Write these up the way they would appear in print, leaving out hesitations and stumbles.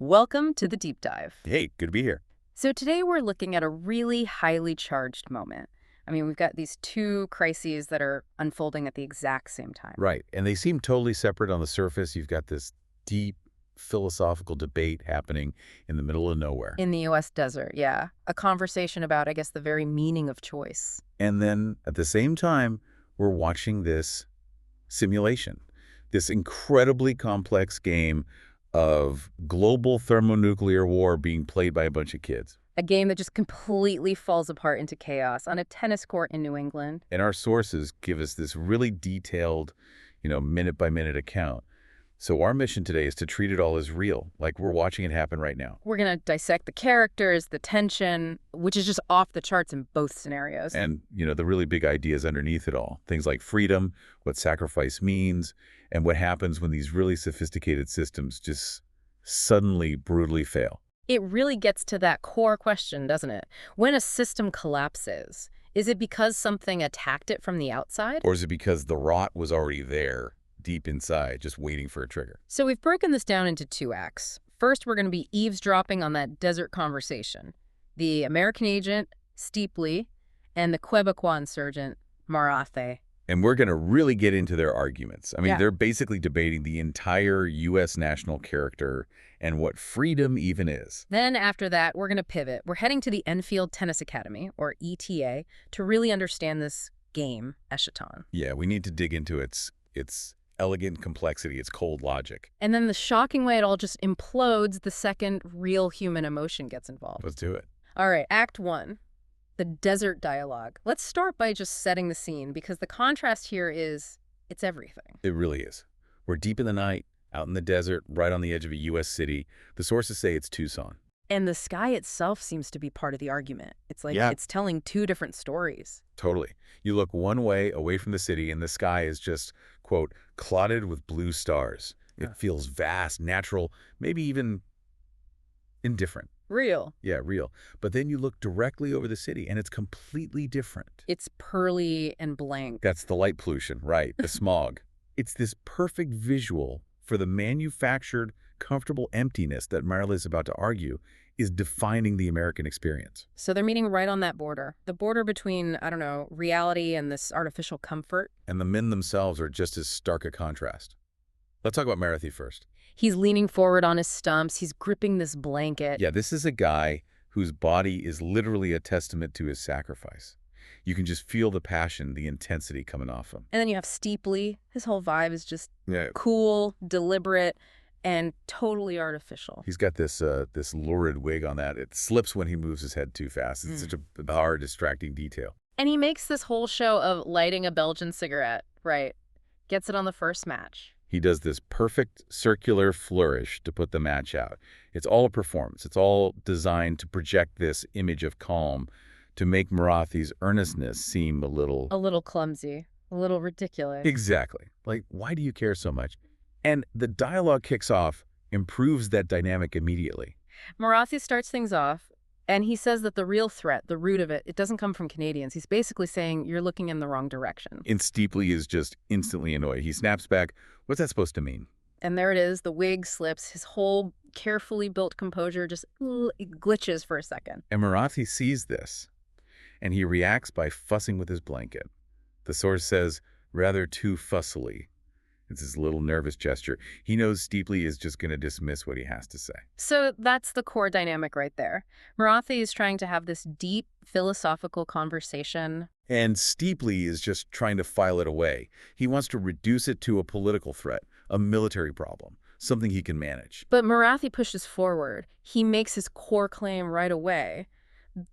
Welcome to the deep dive. Hey, good to be here. So today we're looking at a really highly charged moment. I mean, we've got these two crises that are unfolding at the exact same time. Right. And they seem totally separate on the surface. You've got this deep philosophical debate happening in the middle of nowhere. In the U.S. desert, yeah. A conversation about, I guess, the very meaning of choice. And then at the same time, we're watching this simulation, this incredibly complex game of global thermonuclear war being played by a bunch of kids. A game that just completely falls apart into chaos on a tennis court in New England. And our sources give us this really detailed, minute-by-minute account. So our mission today is to treat it all as real, like we're watching it happen right now. We're going to dissect the characters, the tension, which is just off the charts in both scenarios. And, the really big ideas underneath it all. Things like freedom, what sacrifice means, and what happens when these really sophisticated systems just suddenly brutally fail. It really gets to that core question, doesn't it? When a system collapses, is it because something attacked it from the outside? Or is it because the rot was already there, deep inside, just waiting for a trigger? So we've broken this down into two acts. First, we're going to be eavesdropping on that desert conversation. The American agent, Steeply, and the Quebecois insurgent, Marathe. And we're going to really get into their arguments. I mean, Yeah. They're basically debating the entire U.S. national character and what freedom even is. Then after that, we're going to pivot. We're heading to the Enfield Tennis Academy, or ETA, to really understand this game, Eschaton. Yeah, we need to dig into its elegant complexity, its cold logic. And then the shocking way it all just implodes the second real human emotion gets involved. Let's do it. All right, Act 1, the desert dialogue. Let's start by just setting the scene, because the contrast here is, it's everything. It really is. We're deep in the night, out in the desert, right on the edge of a U.S. city. The sources say it's Tucson. And the sky itself seems to be part of the argument. It's like Yeah. it's telling two different stories. Totally. You look one way away from the city, and the sky is just, quote, clotted with blue stars. Yeah. It feels vast, natural, maybe even indifferent. Real. Yeah, real. But then you look directly over the city, and it's completely different. It's pearly and blank. That's the light pollution, right, the smog. It's this perfect visual for the manufactured, comfortable emptiness that Marla is about to argue is defining the American experience. So they're meeting right on that border. The border between, I don't know, reality and this artificial comfort. And the men themselves are just as stark a contrast. Let's talk about Marathi first. He's leaning forward on his stumps. He's gripping this blanket. Yeah, this is a guy whose body is literally a testament to his sacrifice. You can just feel the passion, the intensity coming off him. And then you have Steeply. His whole vibe is just Yeah, cool, deliberate, and totally artificial. he's got this lurid wig on that. It slips when he moves his head too fast. It's such a bizarre, distracting detail. And he makes this whole show of lighting a Belgian cigarette, right? Gets it on the first match. He does this perfect circular flourish to put the match out. It's all a performance. It's all designed to project this image of calm, to make Marathi's earnestness seem a little... A little clumsy, a little ridiculous. Exactly. Like, why do you care so much? And the dialogue kicks off, improves that dynamic immediately. Marathi starts things off, and he says that the real threat, the root of it, it doesn't come from Canadians. He's basically saying you're looking in the wrong direction. And Steeply is just instantly annoyed. He snaps back, what's that supposed to mean? And there it is. The wig slips. His whole carefully built composure just glitches for a second. And Marathi sees this, and he reacts by fussing with his blanket. The source says, rather too fussily. It's his little nervous gesture. He knows Steeply is just going to dismiss what he has to say. So that's the core dynamic right there. Marathi is trying to have this deep philosophical conversation. And Steeply is just trying to file it away. He wants to reduce it to a political threat, a military problem, something he can manage. But Marathi pushes forward. He makes his core claim right away.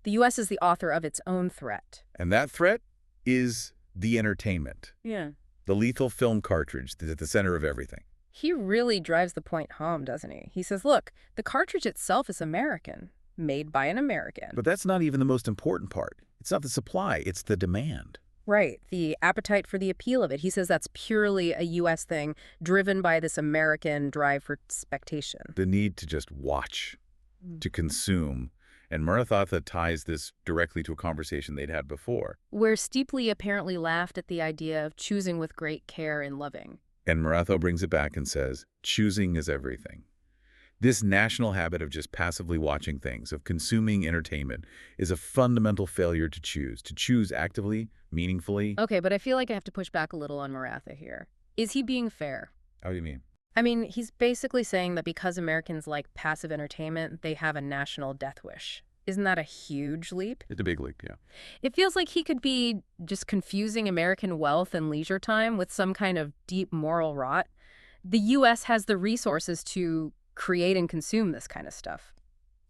The U.S. is the author of its own threat. And that threat is the entertainment. Yeah. The lethal film cartridge that's at the center of everything. He really drives the point home, doesn't he? He says, look, the cartridge itself is American, made by an American. But that's not even the most important part. It's not the supply, it's the demand. Right, the appetite for the appeal of it. He says that's purely a U.S. thing, driven by this American drive for spectation. The need to just watch, to consume. And Maratha ties this directly to a conversation they'd had before. Where Steeply apparently laughed at the idea of choosing with great care and loving. And Maratha brings it back and says, choosing is everything. This national habit of just passively watching things, of consuming entertainment, is a fundamental failure to choose actively, meaningfully. Okay, but I feel like I have to push back a little on Maratha here. Is he being fair? How do you mean? I mean, he's basically saying that because Americans like passive entertainment, they have a national death wish. Isn't that a huge leap? It's a big leap, yeah. It feels like he could be just confusing American wealth and leisure time with some kind of deep moral rot. The U.S. has the resources to create and consume this kind of stuff.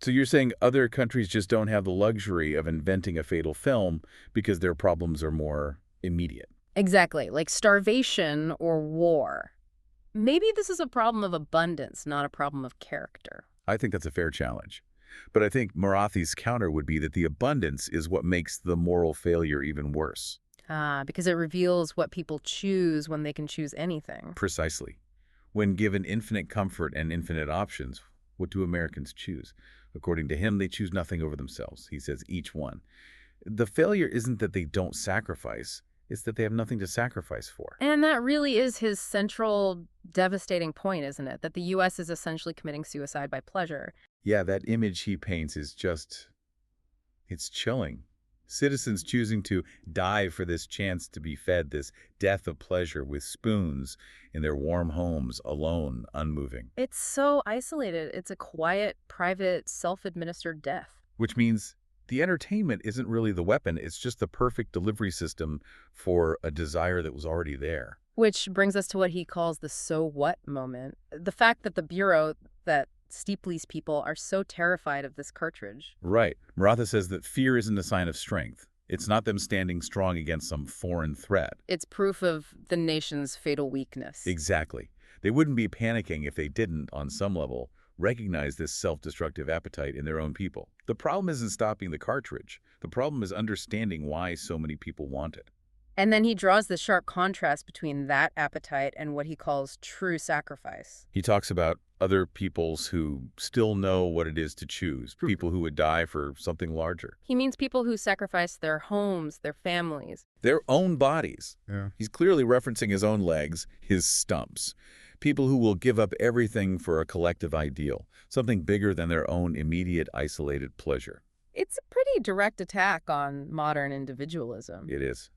So you're saying other countries just don't have the luxury of inventing a fatal film because their problems are more immediate? Exactly, like starvation or war. Maybe this is a problem of abundance, not a problem of character. I think that's a fair challenge. But I think Marathi's counter would be that the abundance is what makes the moral failure even worse. Because it reveals what people choose when they can choose anything. Precisely. When given infinite comfort and infinite options, what do Americans choose? According to him, they choose nothing over themselves. He says each one. The failure isn't that they don't sacrifice, it's that they have nothing to sacrifice for. And that really is his central devastating point, isn't it? That the U.S. is essentially committing suicide by pleasure. Yeah, that image he paints is it's chilling. Citizens choosing to die for this chance to be fed this death of pleasure with spoons in their warm homes, alone, unmoving. It's so isolated. It's a quiet, private, self-administered death. Which means the entertainment isn't really the weapon, it's just the perfect delivery system for a desire that was already there. Which brings us to what he calls the so what moment. The fact that the Bureau, that Steeply's people, are so terrified of this cartridge. Right. Maratha says that fear isn't a sign of strength. It's not them standing strong against some foreign threat. It's proof of the nation's fatal weakness. Exactly. They wouldn't be panicking if they didn't, on some level, recognize this self-destructive appetite in their own people. The problem isn't stopping the cartridge. The problem is understanding why so many people want it. And then he draws the sharp contrast between that appetite and what he calls true sacrifice. He talks about other peoples who still know what it is to choose, people who would die for something larger. He means people who sacrifice their homes, their families. Their own bodies. Yeah. He's clearly referencing his own legs, his stumps. People who will give up everything for a collective ideal, something bigger than their own immediate, isolated pleasure. It's a pretty direct attack on modern individualism. It is.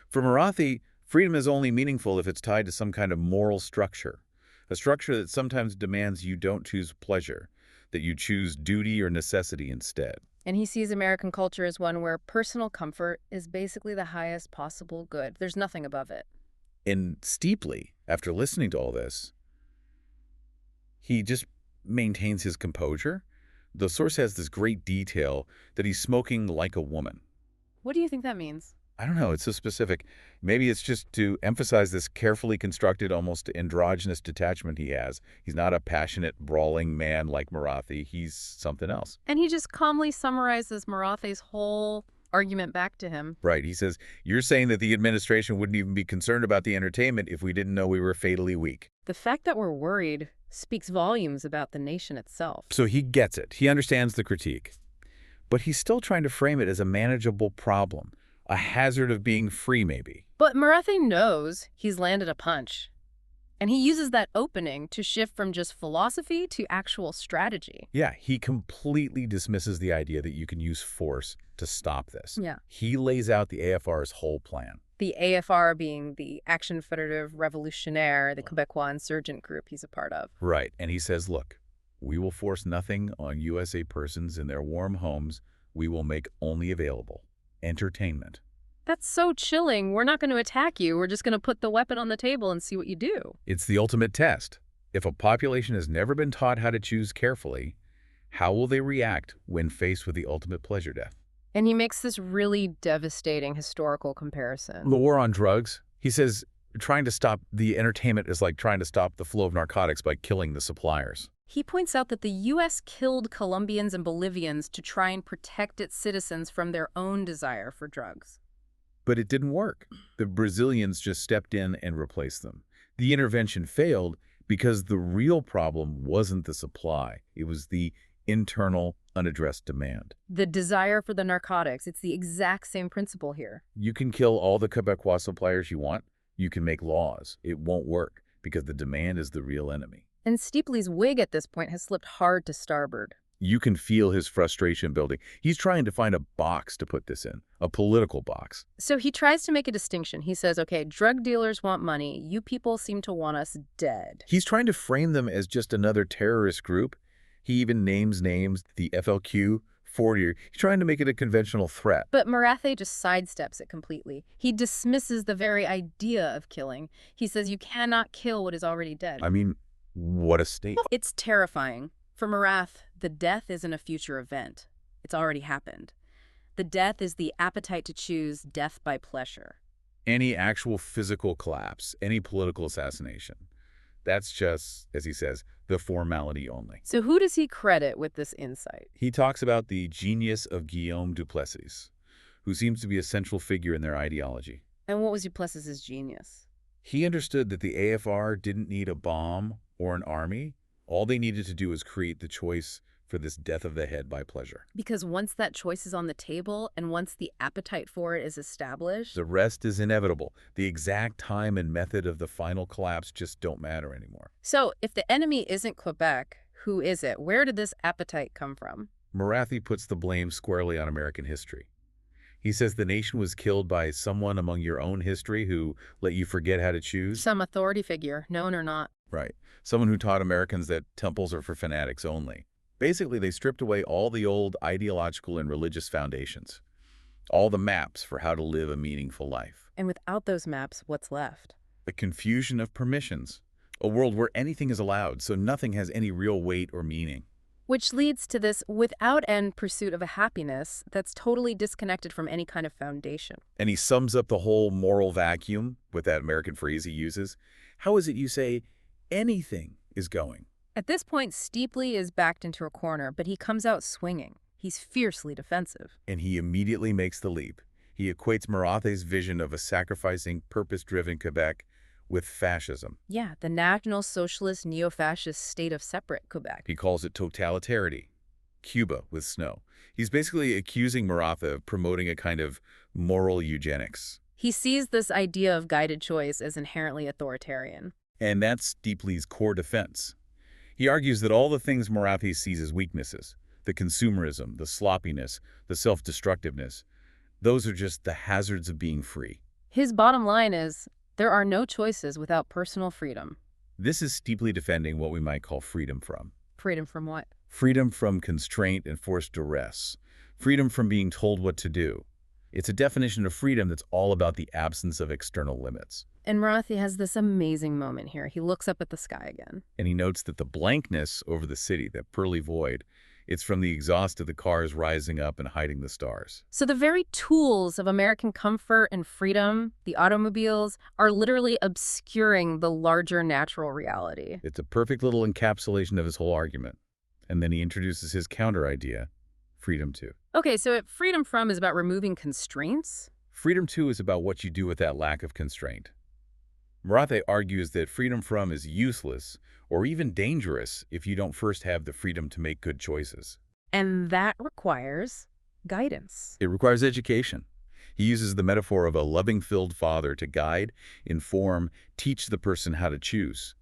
For Marathi, freedom is only meaningful if it's tied to some kind of moral structure, a structure that sometimes demands you don't choose pleasure, that you choose duty or necessity instead. And he sees American culture as one where personal comfort is basically the highest possible good. There's nothing above it. And Steeply, after listening to all this, he just maintains his composure. The source has this great detail that he's smoking like a woman. What do you think that means? I don't know, it's so specific. Maybe it's just to emphasize this carefully constructed, almost androgynous detachment he has. He's not a passionate, brawling man like Marathi. He's something else. And he just calmly summarizes Marathi's whole argument back to him. Right. He says, you're saying that the administration wouldn't even be concerned about the entertainment if we didn't know we were fatally weak. The fact that we're worried speaks volumes about the nation itself. So he gets it. He understands the critique. But he's still trying to frame it as a manageable problem. A hazard of being free, maybe. But Marathi knows he's landed a punch. And he uses that opening to shift from just philosophy to actual strategy. Yeah, he completely dismisses the idea that you can use force to stop this. Yeah. He lays out the AFR's whole plan. The AFR being the Action Fédérative Révolutionnaire, the Quebecois insurgent group he's a part of. Right, and he says, look, we will force nothing on USA persons in their warm homes. We will make only available entertainment. That's so chilling. We're not going to attack you. We're just going to put the weapon on the table and see what you do. It's the ultimate test. If a population has never been taught how to choose carefully, how will they react when faced with the ultimate pleasure death? And he makes this really devastating historical comparison. The war on drugs, he says, trying to stop the entertainment is like trying to stop the flow of narcotics by killing the suppliers. He points out that the U.S. killed Colombians and Bolivians to try and protect its citizens from their own desire for drugs. But it didn't work. The Brazilians just stepped in and replaced them. The intervention failed because the real problem wasn't the supply. It was the internal, unaddressed demand. The desire for the narcotics, it's the exact same principle here. You can kill all the Quebecois suppliers you want. You can make laws. It won't work because the demand is the real enemy. And Steepley's wig at this point has slipped hard to starboard. You can feel his frustration building. He's trying to find a box to put this in, a political box. So he tries to make a distinction. He says, okay, drug dealers want money. You people seem to want us dead. He's trying to frame them as just another terrorist group. He even names names, the FLQ, 40. He's trying to make it a conventional threat. But Marathe just sidesteps it completely. He dismisses the very idea of killing. He says you cannot kill what is already dead. I mean, what a statement. It's terrifying. For Marath, the death isn't a future event. It's already happened. The death is the appetite to choose death by pleasure. Any actual physical collapse, any political assassination, that's just, as he says, the formality only. So who does he credit with this insight? He talks about the genius of Guillaume Duplessis, who seems to be a central figure in their ideology. And what was Duplessis's genius? He understood that the AFR didn't need a bomb or an army. All they needed to do was create the choice for this death of the head by pleasure. Because once that choice is on the table and once the appetite for it is established, the rest is inevitable. The exact time and method of the final collapse just don't matter anymore. So if the enemy isn't Quebec, who is it? Where did this appetite come from? Marathe puts the blame squarely on American history. He says the nation was killed by someone among your own history who let you forget how to choose. Some authority figure, known or not. Right. Someone who taught Americans that temples are for fanatics only. Basically, they stripped away all the old ideological and religious foundations, all the maps for how to live a meaningful life. And without those maps, what's left? The confusion of permissions, a world where anything is allowed, so nothing has any real weight or meaning. Which leads to this without end pursuit of a happiness that's totally disconnected from any kind of foundation. And he sums up the whole moral vacuum with that American phrase he uses. How is it you say anything is going? At this point, Steepley is backed into a corner, but he comes out swinging. He's fiercely defensive. And he immediately makes the leap. He equates Marathe's vision of a sacrificing, purpose-driven Quebec with fascism. Yeah, the National Socialist Neo-Fascist state of separate Quebec. He calls it totalitarity. Cuba with snow. He's basically accusing Marathe of promoting a kind of moral eugenics. He sees this idea of guided choice as inherently authoritarian. And that's Steepley's core defense. He argues that all the things Marathe sees as weaknesses, the consumerism, the sloppiness, the self-destructiveness, those are just the hazards of being free. His bottom line is, there are no choices without personal freedom. This is Steepley defending what we might call freedom from. Freedom from what? Freedom from constraint and forced duress. Freedom from being told what to do. It's a definition of freedom that's all about the absence of external limits. And Marathi has this amazing moment here. He looks up at the sky again. And he notes that the blankness over the city, that pearly void, it's from the exhaust of the cars rising up and hiding the stars. So the very tools of American comfort and freedom, the automobiles, are literally obscuring the larger natural reality. It's a perfect little encapsulation of his whole argument. And then he introduces his counter idea, freedom to. Okay, so if freedom from is about removing constraints? Freedom to is about what you do with that lack of constraint. Marathe argues that freedom from is useless or even dangerous if you don't first have the freedom to make good choices. And that requires guidance. It requires education. He uses the metaphor of a loving-filled father to guide, inform, teach the person how to choose.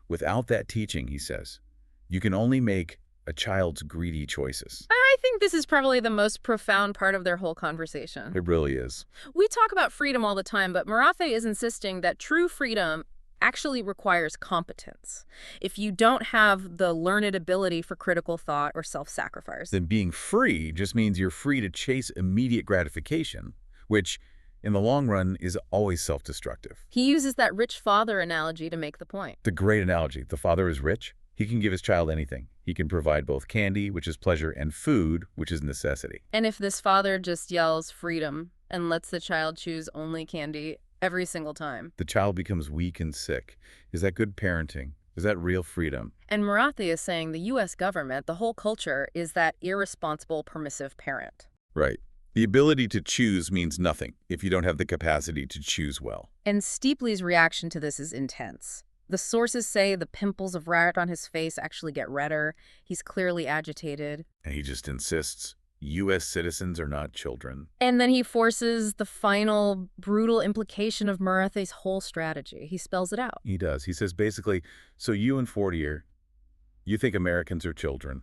Without that teaching, he says, you can only make a child's greedy choices. I think this is probably the most profound part of their whole conversation. It really is. We talk about freedom all the time, but Marathe is insisting that true freedom actually requires competence. If you don't have the learned ability for critical thought or self-sacrifice, then being free just means you're free to chase immediate gratification, which, in the long run, is always self-destructive. He uses that rich father analogy to make the point. The great analogy. The father is rich. He can give his child anything. He can provide both candy, which is pleasure, and food, which is necessity. And if this father just yells freedom and lets the child choose only candy every single time, the child becomes weak and sick. Is that good parenting? Is that real freedom? And Marathi is saying the U.S. government, the whole culture, is that irresponsible, permissive parent. Right. The ability to choose means nothing if you don't have the capacity to choose well. And Steepley's reaction to this is intense. The sources say the pimples of riot on his face actually get redder. He's clearly agitated. And he just insists, U.S. citizens are not children. And then he forces the final brutal implication of Marathe's whole strategy. He spells it out. He does. He says basically, so you and 40 are, you think Americans are children.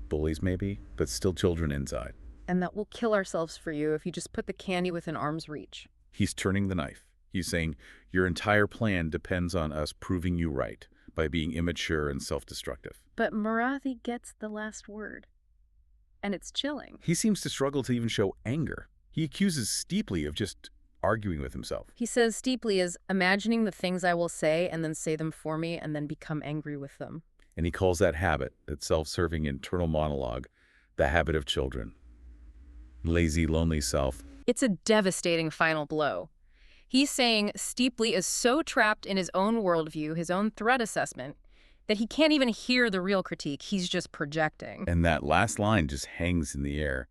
Bullies maybe, but still children inside. And that we'll kill ourselves for you if you just put the candy within arm's reach. He's turning the knife. He's saying, your entire plan depends on us proving you right by being immature and self-destructive. But Marathi gets the last word. And it's chilling. He seems to struggle to even show anger. He accuses Steeply of just arguing with himself. He says Steeply is imagining the things I will say and then say them for me and then become angry with them. And he calls that habit, that self-serving internal monologue, the habit of children. Lazy, lonely self. It's a devastating final blow. He's saying Steeply is so trapped in his own worldview, his own threat assessment, that he can't even hear the real critique. He's just projecting. And that last line just hangs in the air.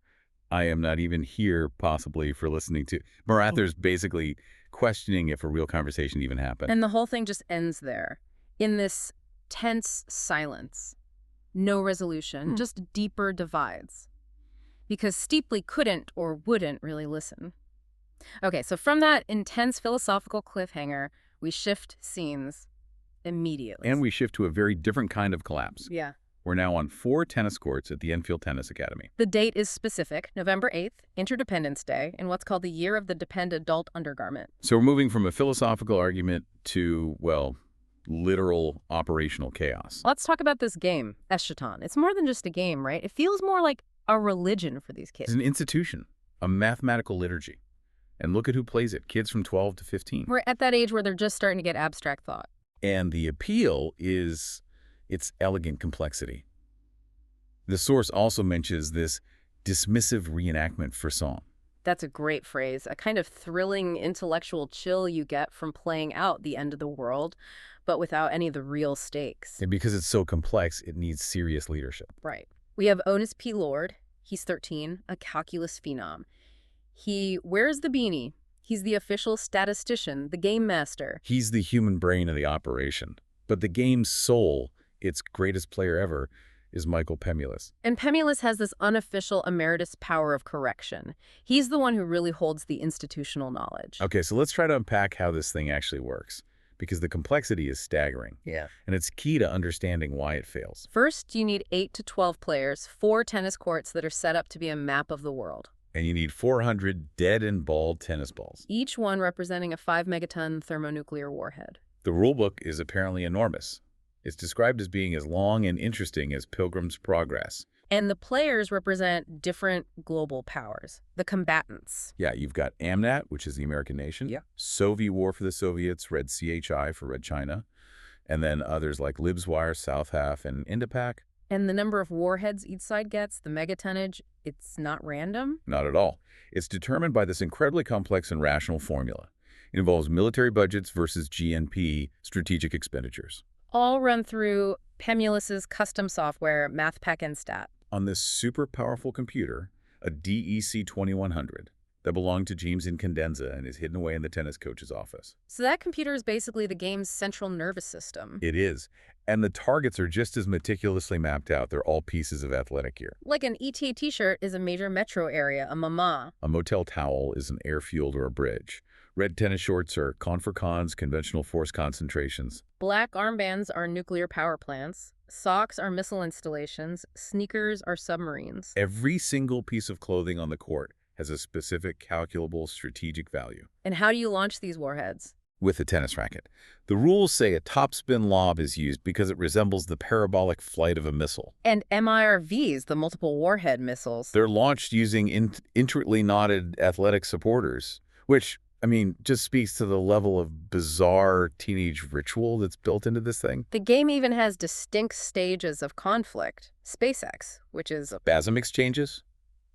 I am not even here, possibly, for listening to. Marather's basically questioning if a real conversation even happened. And the whole thing just ends there, in this tense silence. No resolution, just deeper divides. Because Steeply couldn't or wouldn't really listen. Okay, so from that intense philosophical cliffhanger, we shift scenes immediately. And we shift to a very different kind of collapse. Yeah. We're now on 4 tennis courts at the Enfield Tennis Academy. The date is specific, November 8th, Interdependence Day, in what's called the Year of the Depend Adult Undergarment. So we're moving from a philosophical argument to, well, literal operational chaos. Let's talk about this game, Eschaton. It's more than just a game, right? It feels more like a religion for these kids. It's an institution, a mathematical liturgy. And look at who plays it, kids from 12 to 15. We're at that age where they're just starting to get abstract thought. And the appeal is its elegant complexity. The source also mentions this dismissive reenactment for song. That's a great phrase, a kind of thrilling intellectual chill you get from playing out the end of the world, but without any of the real stakes. And because it's so complex, it needs serious leadership. Right. We have Onus P. Lord. He's 13, a calculus phenom. He wears the beanie. He's the official statistician, the game master. He's the human brain of the operation. But the game's soul, its greatest player ever, is Michael Pemulus. And Pemulus has this unofficial emeritus power of correction. He's the one who really holds the institutional knowledge. Okay, so let's try to unpack how this thing actually works, because the complexity is staggering. Yeah. And it's key to understanding why it fails. First, you need 8 to 12 players, 4 tennis courts that are set up to be a map of the world. And you need 400 dead and bald tennis balls. Each one representing a 5-megaton thermonuclear warhead. The rulebook is apparently enormous. It's described as being as long and interesting as Pilgrim's Progress. And the players represent different global powers, the combatants. Yeah, you've got AMNAT, which is the American nation. Yeah. Soviet War for the Soviets, Red CHI for Red China. And then others like Libswire, South Half, and Indopac. And the number of warheads each side gets, the megatonnage, it's not random? Not at all. It's determined by this incredibly complex and rational formula. It involves military budgets versus GNP, strategic expenditures. All run through Pemulus's custom software, MathPack and Stat. On this super powerful computer, a DEC 2100, that belonged to James Incandenza and is hidden away in the tennis coach's office. So that computer is basically the game's central nervous system. It is. And the targets are just as meticulously mapped out. They're all pieces of athletic gear. Like an ETA t-shirt is a major metro area, a mama. A motel towel is an airfield or a bridge. Red tennis shorts are con for cons, conventional force concentrations. Black armbands are nuclear power plants. Socks are missile installations. Sneakers are submarines. Every single piece of clothing on the court has a specific calculable strategic value. And how do you launch these warheads? With a tennis racket. The rules say a topspin lob is used because it resembles the parabolic flight of a missile. And MIRVs, the multiple warhead missiles. They're launched using intricately knotted athletic supporters, which, I mean, just speaks to the level of bizarre teenage ritual that's built into this thing. The game even has distinct stages of conflict. SpaceX, which is BASM exchanges,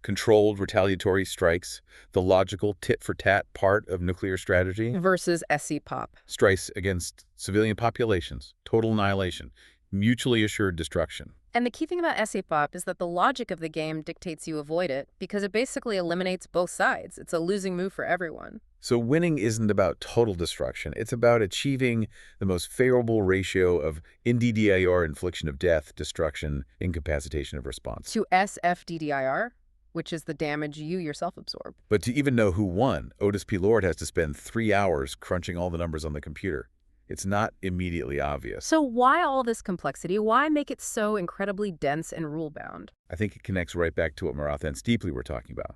controlled retaliatory strikes, the logical tit-for-tat part of nuclear strategy. versus SC-Pop. Strikes against civilian populations, total annihilation, mutually assured destruction. And the key thing about SC-Pop is that the logic of the game dictates you avoid it because it basically eliminates both sides. It's a losing move for everyone. So winning isn't about total destruction. It's about achieving the most favorable ratio of NDDIR, infliction of death, destruction, incapacitation of response. To SFDDIR, which is the damage you yourself absorb. But to even know who won, Otis P. Lord has to spend 3 hours crunching all the numbers on the computer. It's not immediately obvious. So why all this complexity? Why make it so incredibly dense and rule-bound? I think it connects right back to what Maratha and Steepley were talking about.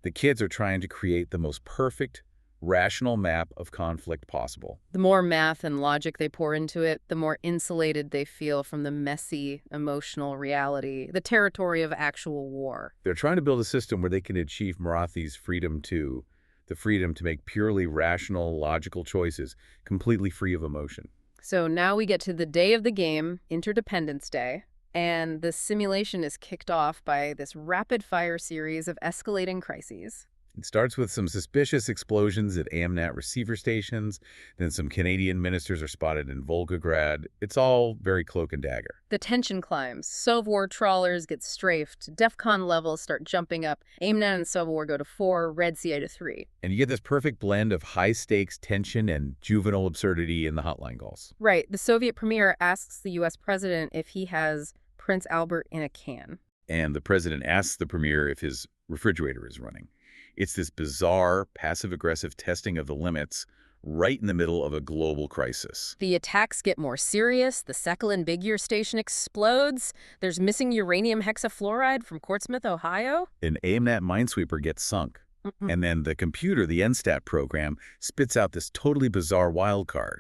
The kids are trying to create the most perfect, rational map of conflict possible. The more math and logic they pour into it, the more insulated they feel from the messy, emotional reality, the territory of actual war. They're trying to build a system where they can achieve Marathi's freedom too, the freedom to make purely rational, logical choices, completely free of emotion. So now we get to the day of the game, Interdependence Day, and the simulation is kicked off by this rapid-fire series of escalating crises. It starts with some suspicious explosions at AMNAT receiver stations, then some Canadian ministers are spotted in Volgograd. It's all very cloak and dagger. The tension climbs. Sovwar trawlers get strafed. DEFCON levels start jumping up. AMNAT and Sovwar go to 4, Red Sea to 3. And you get this perfect blend of high-stakes tension and juvenile absurdity in the hotline calls. Right. The Soviet premier asks the U.S. president if he has Prince Albert in a can. And the president asks the premier if his refrigerator is running. It's this bizarre, passive-aggressive testing of the limits right in the middle of a global crisis. The attacks get more serious. The Sakhalin-Bigyur station explodes. There's missing uranium hexafluoride from Portsmouth, Ohio. An AMNAT minesweeper gets sunk. And then the computer, the NSTAT program, spits out this totally bizarre wildcard.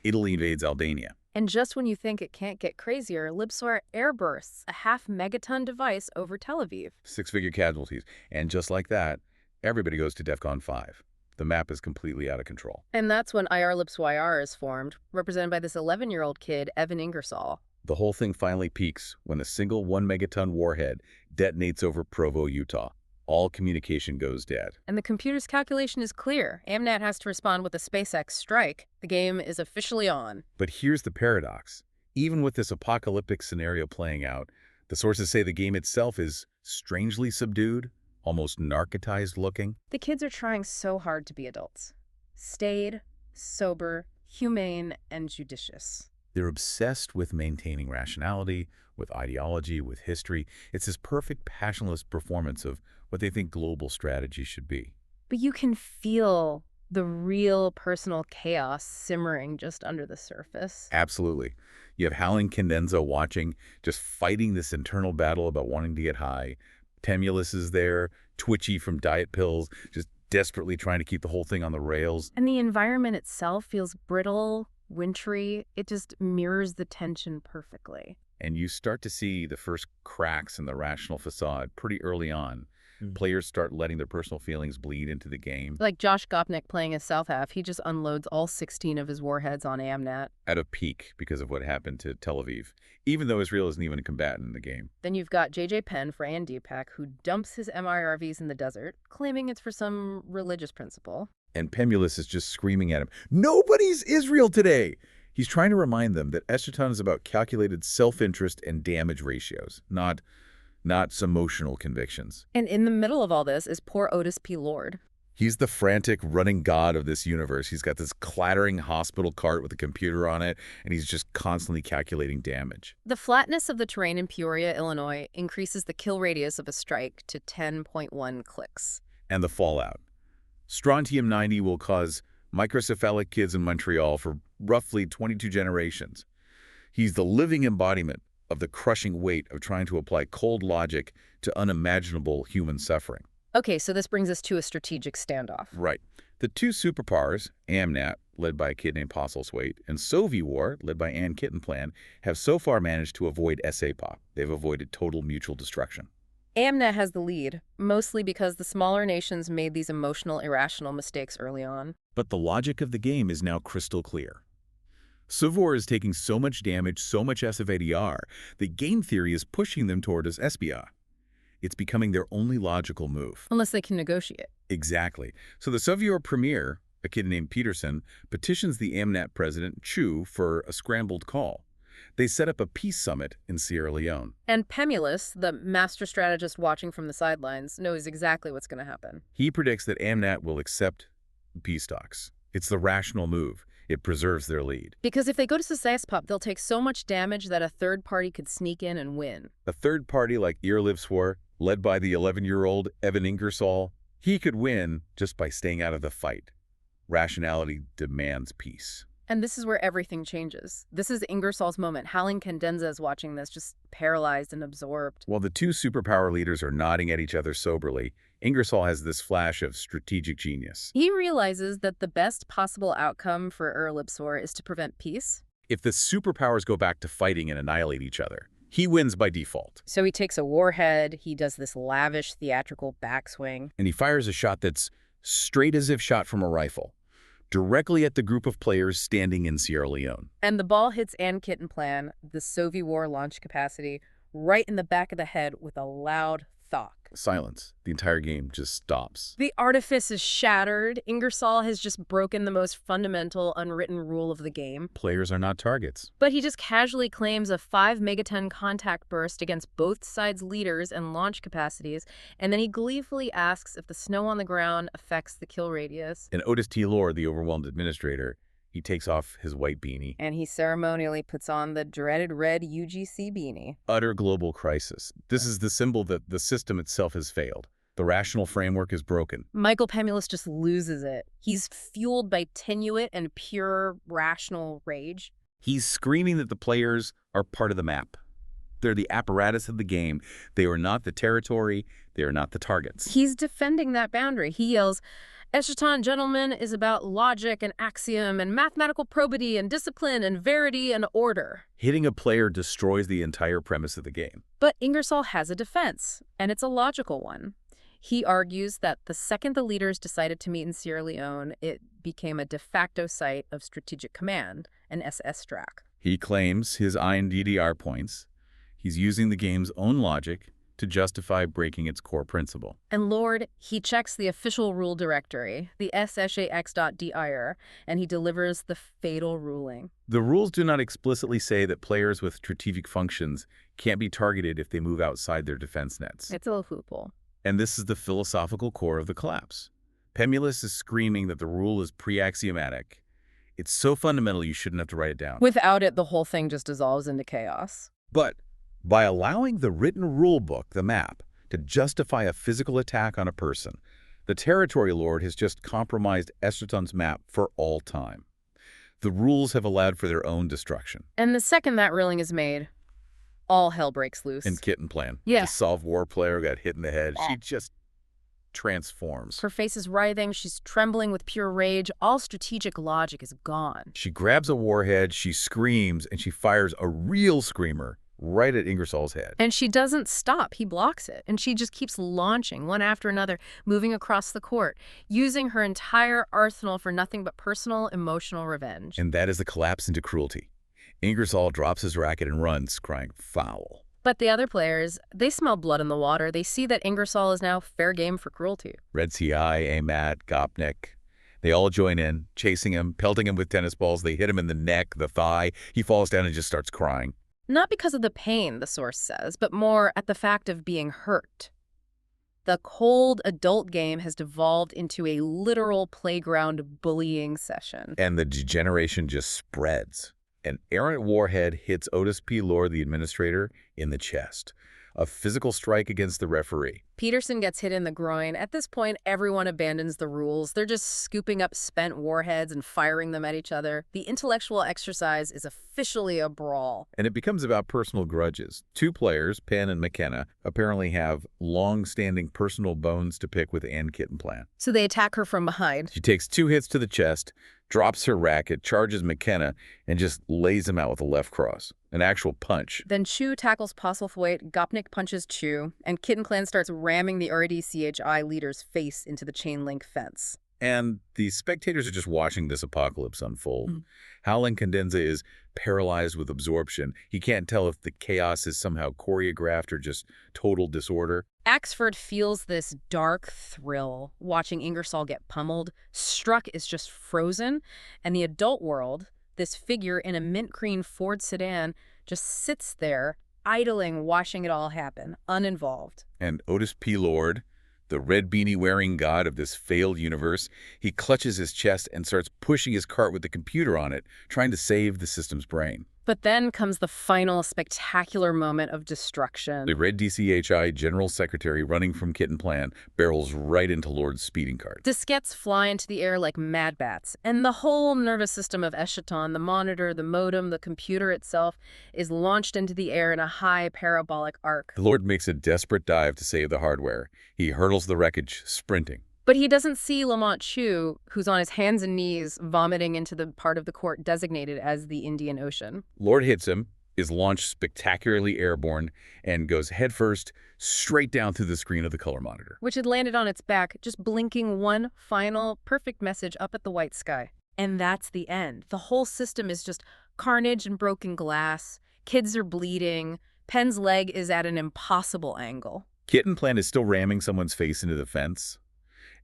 Italy invades Albania. And just when you think it can't get crazier, Libswar airbursts a half-megaton device over Tel Aviv. 6-figure casualties. And just like that, everybody goes to DEFCON 5. The map is completely out of control. And that's when IR Lipswar is formed, represented by this 11-year-old kid, Evan Ingersoll. The whole thing finally peaks when a single 1-megaton warhead detonates over Provo, Utah. All communication goes dead. And the computer's calculation is clear. AMNAT has to respond with a SpaceX strike. The game is officially on. But here's the paradox. Even with this apocalyptic scenario playing out, the sources say the game itself is strangely subdued, almost narcotized looking. The kids are trying so hard to be adults. Staid, sober, humane, and judicious. They're obsessed with maintaining rationality, with ideology, with history. It's this perfect, passionless performance of what they think global strategy should be. But you can feel the real personal chaos simmering just under the surface. Absolutely. You have Howling Condenza watching, just fighting this internal battle about wanting to get high. Temulus is there, twitchy from diet pills, just desperately trying to keep the whole thing on the rails. And the environment itself feels brittle, wintry. It just mirrors the tension perfectly. And you start to see the first cracks in the rational facade pretty early on. Players start letting their personal feelings bleed into the game. Like Josh Gopnik playing as South Half, he just unloads all 16 of his warheads on AMNAT. At a peak because of what happened to Tel Aviv, even though Israel isn't even a combatant in the game. Then you've got JJ Penn, Fran Deepak, who dumps his MIRVs in the desert, claiming it's for some religious principle. And Pemulus is just screaming at him, "Nobody's Israel today!" He's trying to remind them that Eschaton is about calculated self-interest and damage ratios, not some emotional convictions. And in the middle of all this is poor Otis P. Lord. He's the frantic running god of this universe. He's got this clattering hospital cart with a computer on it, and he's just constantly calculating damage. The flatness of the terrain in Peoria, Illinois, increases the kill radius of a strike to 10.1 clicks. And the fallout. Strontium-90 will cause microcephalic kids in Montreal for roughly 22 generations. He's the living embodiment of the crushing weight of trying to apply cold logic to unimaginable human suffering. Okay, so this brings us to a strategic standoff. Right. The two superpowers, AMNAT, led by a kid named Postlethwaite, and Soviet, led by Ann Kittenplan, have so far managed to avoid SAPOP. They've avoided total mutual destruction. AMNAT has the lead, mostly because the smaller nations made these emotional, irrational mistakes early on. But the logic of the game is now crystal clear. Sovor is taking so much damage, so much SFADR, that game theory is pushing them toward as SBR. It's becoming their only logical move. Unless they can negotiate. Exactly. So the Soviet premier, a kid named Peterson, petitions the AMNAT president, Chu, for a scrambled call. They set up a peace summit in Sierra Leone. And Pemulus, the master strategist watching from the sidelines, knows exactly what's going to happen. He predicts that AMNAT will accept peace talks. It's the rational move. It preserves their lead. Because if they go to SAPOP, they'll take so much damage that a third party could sneak in and win. A third party like Ir Livswar, led by the 11-year-old Evan Ingersoll. He could win just by staying out of the fight. Rationality demands peace. And this is where everything changes. This is Ingersoll's moment. Howling Cadenza is watching this, just paralyzed and absorbed. While the two superpower leaders are nodding at each other soberly, Ingersoll has this flash of strategic genius. He realizes that the best possible outcome for Erlibsor is to prevent peace. If the superpowers go back to fighting and annihilate each other, he wins by default. So he takes a warhead, he does this lavish theatrical backswing. And he fires a shot that's straight as if shot from a rifle, directly at the group of players standing in Sierra Leone. And the ball hits Ann Kittenplan, the Soviet War launch capacity, right in the back of the head with a loud thok. Silence. The entire game just stops. The artifice is shattered. Ingersoll has just broken the most fundamental, unwritten rule of the game. Players are not targets. But he just casually claims a 5 megaton contact burst against both sides' leaders and launch capacities, and then he gleefully asks if the snow on the ground affects the kill radius. And Otis T. Lord, the overwhelmed administrator, he takes off his white beanie. And he ceremonially puts on the dreaded red UGC beanie. Utter global crisis. This is the symbol that the system itself has failed. The rational framework is broken. Michael Pemulus just loses it. He's fueled by tenuate and pure rational rage. He's screaming that the players are part of the map. They're the apparatus of the game. They are not the territory. They are not the targets. He's defending that boundary. He yells, Eschaton, gentlemen, is about logic and axiom and mathematical probity and discipline and verity and order. Hitting a player destroys the entire premise of the game. But Ingersoll has a defense, and it's a logical one. He argues that the second the leaders decided to meet in Sierra Leone, it became a de facto site of strategic command, an SS Strak. He claims his INDDR points. He's using the game's own logic to justify breaking its core principle. And Lord, he checks the official rule directory, the SSHAX.dir, and he delivers the fatal ruling. The rules do not explicitly say that players with strategic functions can't be targeted if they move outside their defense nets. It's a loophole. And this is the philosophical core of the collapse. Pemulus is screaming that the rule is pre-axiomatic. It's so fundamental you shouldn't have to write it down. Without it, the whole thing just dissolves into chaos. But by allowing the written rule book, the map, to justify a physical attack on a person, the territory lord has just compromised Eschaton's map for all time. The rules have allowed for their own destruction. And the second that ruling is made, all hell breaks loose. And Kittenplan, Yeah. the Solve War player, got hit in the head. She just transforms. Her face is writhing, she's trembling with pure rage, all strategic logic is gone. She grabs a warhead, she screams, and she fires a real screamer right at Ingersoll's head. And she doesn't stop. He blocks it. And she just keeps launching, one after another, moving across the court, using her entire arsenal for nothing but personal, emotional revenge. And that is the collapse into cruelty. Ingersoll drops his racket and runs, crying foul. But the other players, they smell blood in the water. They see that Ingersoll is now fair game for cruelty. Red CI, Amat, Gopnik, they all join in, chasing him, pelting him with tennis balls. They hit him in the neck, the thigh. He falls down and just starts crying. Not because of the pain, the source says, but more at the fact of being hurt. The cold adult game has devolved into a literal playground bullying session. And the degeneration just spreads. An errant warhead hits Otis P. Lord, the administrator, in the chest. A physical strike against the referee. Peterson gets hit in the groin. At this point, everyone abandons the rules. They're just scooping up spent warheads and firing them at each other. The intellectual exercise is officially a brawl. And it becomes about personal grudges. Two players, Penn and McKenna, apparently have long-standing personal bones to pick with Ann Kittenplan. So they attack her from behind. She takes 2 hits to the chest, drops her racket, charges McKenna, and just lays him out with a left cross. An actual punch. Then Chu tackles Postlethwaite, Gopnik punches Chu, and Kittenplan starts ramming the RDCHI leader's face into the chain-link fence. And the spectators are just watching this apocalypse unfold. Howling Cadenza is paralyzed with absorption. He can't tell if the chaos is somehow choreographed or just total disorder. Axford feels this dark thrill watching Ingersoll get pummeled. Struck is just frozen, and the adult world, this figure in a mint green Ford sedan, just sits there, idling, watching it all happen, uninvolved. And Otis P. Lord, the red beanie-wearing god of this failed universe, he clutches his chest and starts pushing his cart with the computer on it, trying to save the system's brain. But then comes the final spectacular moment of destruction. The Red DCHI General Secretary running from Kit and Plan barrels right into Lord's speeding cart. Diskettes fly into the air like mad bats, and the whole nervous system of Eschaton, the monitor, the modem, the computer itself, is launched into the air in a high parabolic arc. The Lord makes a desperate dive to save the hardware. He hurdles the wreckage, sprinting. But he doesn't see Lamont Chu, who's on his hands and knees vomiting into the part of the court designated as the Indian Ocean. Lord hits him, is launched spectacularly airborne, and goes headfirst straight down through the screen of the color monitor. Which had landed on its back, just blinking one final perfect message up at the white sky. And that's the end. The whole system is just carnage and broken glass. Kids are bleeding. Penn's leg is at an impossible angle. Kit and Plan is still ramming someone's face into the fence,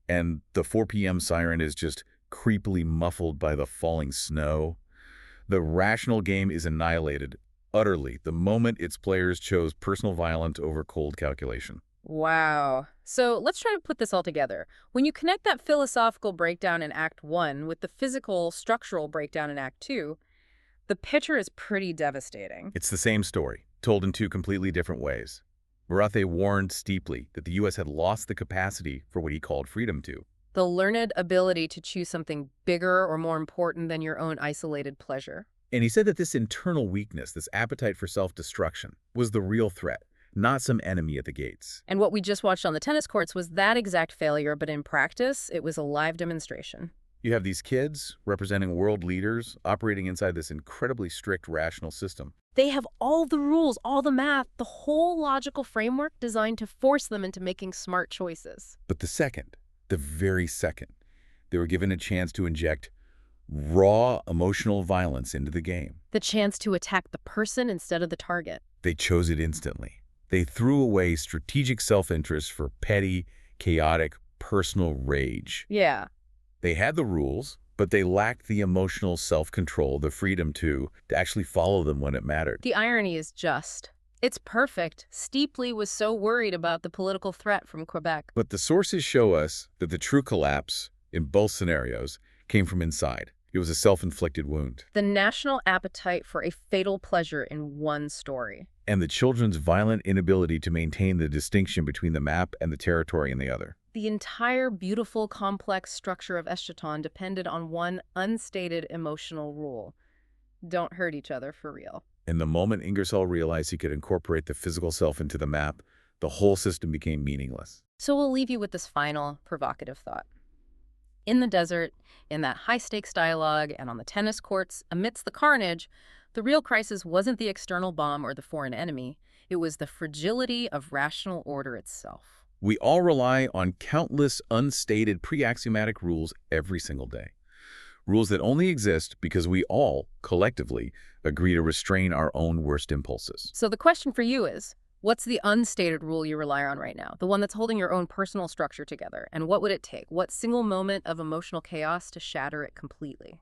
and the 4 p.m. siren is just creepily muffled by the falling snow. The rational game is annihilated utterly the moment its players chose personal violence over cold calculation. Wow. So let's try to put this all together. When you connect that philosophical breakdown in Act 1 with the physical, structural breakdown in Act 2, the picture is pretty devastating. It's the same story, told in two completely different ways. Marathe warned steeply that the U.S. had lost the capacity for what he called freedom to. The learned ability to choose something bigger or more important than your own isolated pleasure. And he said that this internal weakness, this appetite for self-destruction, was the real threat, not some enemy at the gates. And what we just watched on the tennis courts was that exact failure, but in practice, it was a live demonstration. You have these kids representing world leaders operating inside this incredibly strict rational system. They have all the rules, all the math, the whole logical framework designed to force them into making smart choices. But the very second, they were given a chance to inject raw emotional violence into the game. The chance to attack the person instead of the target. They chose it instantly. They threw away strategic self-interest for petty, chaotic, personal rage. Yeah. They had the rules, but they lacked the emotional self-control, the freedom to actually follow them when it mattered. The irony is just. It's perfect. Steeply was so worried about the political threat from Quebec. But the sources show us that the true collapse, in both scenarios, came from inside. It was a self-inflicted wound. The national appetite for a fatal pleasure in one story. And the children's violent inability to maintain the distinction between the map and the territory in the other. The entire beautiful, complex structure of Eschaton depended on one unstated emotional rule. Don't hurt each other for real. And the moment Ingersoll realized he could incorporate the physical self into the map, the whole system became meaningless. So we'll leave you with this final, provocative thought. In the desert, in that high-stakes dialogue, and on the tennis courts, amidst the carnage, the real crisis wasn't the external bomb or the foreign enemy. It was the fragility of rational order itself. We all rely on countless unstated pre-axiomatic rules every single day. Rules that only exist because we all, collectively, agree to restrain our own worst impulses. So the question for you is, what's the unstated rule you rely on right now? The one that's holding your own personal structure together? And what would it take? What single moment of emotional chaos to shatter it completely?